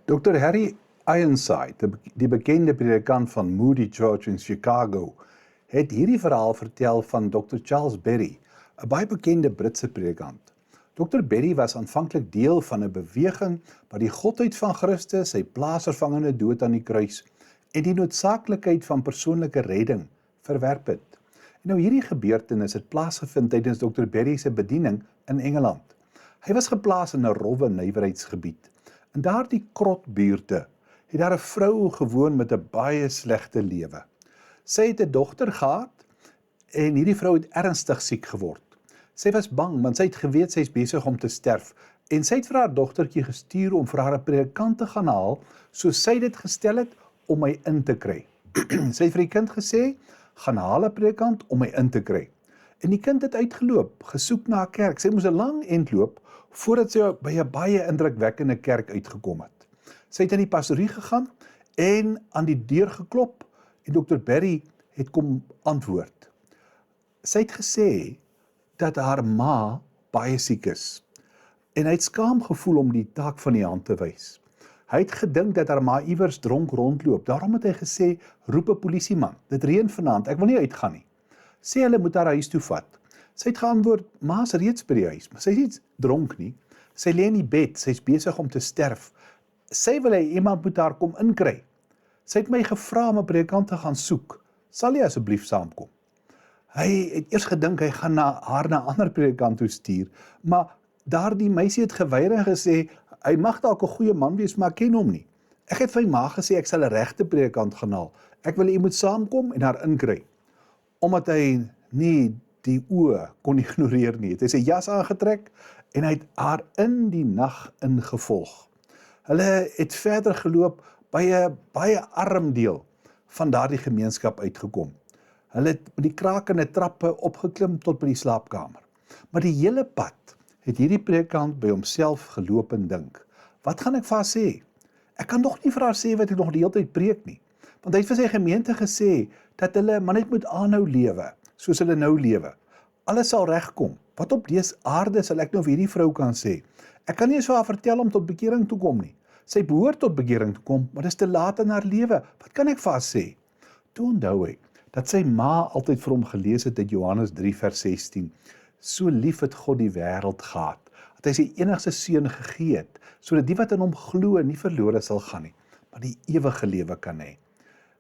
Dr. Harry Ironside, die bekende predikant van Moody Church in Chicago, het hierdie verhaal vertel van Dr. Charles Berry, 'n baie bekende Britse predikant. Dr. Berry was aanvanklik deel van 'n beweging wat die godheid van Christus, sy plaasvervangende dood aan die kruis en die noodsaaklikheid van persoonlike redding verwerp het. En nou hierdie gebeurtenis het plaasgevind tydens Dr. Berry se bediening in Engeland. Hy was geplaas in 'n rowwe nywerheidsgebied. In daardie krotbuurte het daar 'n vrou gewoon met 'n baie slegte lewe. Sy het 'n dogter gehad en hierdie vrou het ernstig siek geword. Sy was bang want sy het geweet sy is besig om te sterf en sy het vir haar dogtertjie gestuur om vir haar 'n predikant te gaan haal, soos sy dit gestel het om my in te kry. Sy het vir die kind gesê, gaan haal 'n predikant om my in te kry. En die kind het uitgeloop, gesoek na 'n kerk. Sy moes 'n lang end loop voordat sy by 'n baie indrukwekkende kerk uitgekom het. Sy het in die pastorie gegaan en aan die deur geklop en Dr. Berry het kom antwoord. Sy het gesê dat haar ma baie siek is en hy het skaam gevoel om die taak van die hand te wys. Hy het gedink dat haar ma iewers dronk rondloop, daarom het hy gesê, roep 'n polisieman, dit reën vanaand, ek wil nie uitgaan nie. Sê hulle moet haar huis toe vat. Sy het geantwoord, ma's reeds by die huis, maar sy is nie dronk nie. Sy lê in die bed, sy is besig om te sterf. Sy wil hê iemand moet haar kom inkry. Sy het my gevra om 'n predikant te gaan soek. Sal jy asseblief saamkom? Hy het eers gedink hy gaan haar na 'n ander predikant toe stuur, maar daardie meisie het geweier en gesê, hy mag dalk 'n goeie man wees, maar ek ken hom nie. Ek het vir my ma gesê ek sal 'n regte predikant gaan haal. Ek wil jy moet saamkom en haar inkry. Omdat hy nie die oë kon ignoreer nie, het hy sy jas aangetrek en hy het haar in die nag ingevolg. Hulle het verder geloop by 'n baie arm deel van daardie gemeenskap uitgekom. Hulle het met die krakende trappe opgeklim tot by die slaapkamer. Maar die hele pad het hierdie predikant by homself geloop en dink, wat gaan ek vir haar sê? Ek kan nog nie vir haar sê wat ek nog die hele tyd preek nie, want hy het vir sy gemeente gesê dat hulle maar net moet aanhou lewe, soos hulle nou lewe. Alles sal regkom. Wat op dese aarde sal ek nou vir hierdie vrou kan sê? Ek kan nie eens vir haar vertel om tot bekering toe kom nie. Sy behoort tot bekering te kom, maar dis te laat in haar lewe. Wat kan ek vir haar sê? Toe onthou hy dat sy ma altyd vir hom gelees het uit Johannes 3 vers 16. So lief het God die wêreld gehad, dat hy sy enigste seun gegee het, sodat die wat in hom glo nie verlore sal gaan nie, maar die ewige lewe kan hê.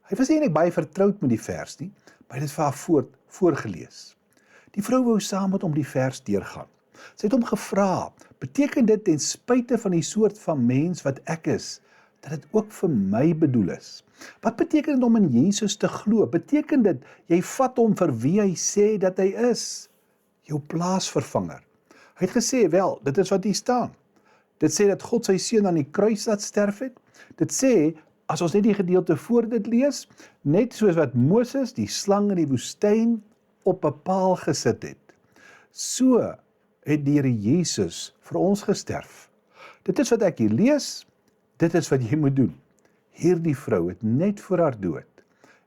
Hy was nie baie vertroud met die vers nie, maar hy het dit vir haar voorgelees. Die vrou wou saam met hom die vers deurgaan. Sy het hom gevra, beteken dit ten spyte van die soort van mens wat ek is, dat dit ook vir my bedoel is? Wat beteken dit om in Jesus te glo? Beteken dit, jy vat hom vir wie hy sê dat hy is? Jou plaasvervanger. Hy het gesê, wel, dit is wat hier staan. Dit sê dat God sy seun aan die kruis laat sterf het. Dit sê, as ons net die gedeelte voor dit lees, net soos wat Moses die slang in die woestyn op 'n paal gesit het. So het die Here Jesus vir ons gesterf. Dit is wat ek hier lees, dit is wat jy moet doen. Hierdie vrou het net voor haar dood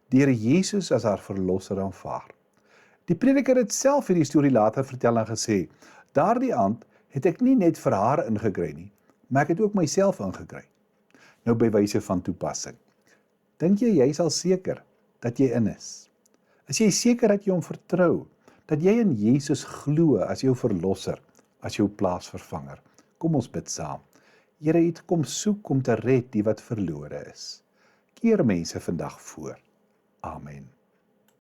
die Here Jesus as haar verlosser aanvaar. Die prediker het self hierdie storie later vertel en gesê, daardie aand het ek nie net vir haar ingekry nie, maar ek het ook myself ingekry. Nou by wyse van toepassing. Dink jy sal seker dat jy in is? Is jy seker dat jy hom vertrou, dat jy in Jesus glo as jou verlosser, as jou plaasvervanger? Kom ons bid saam. Here, U het kom soek om te red die wat verlore is. Keer mense vandag voor. Amen.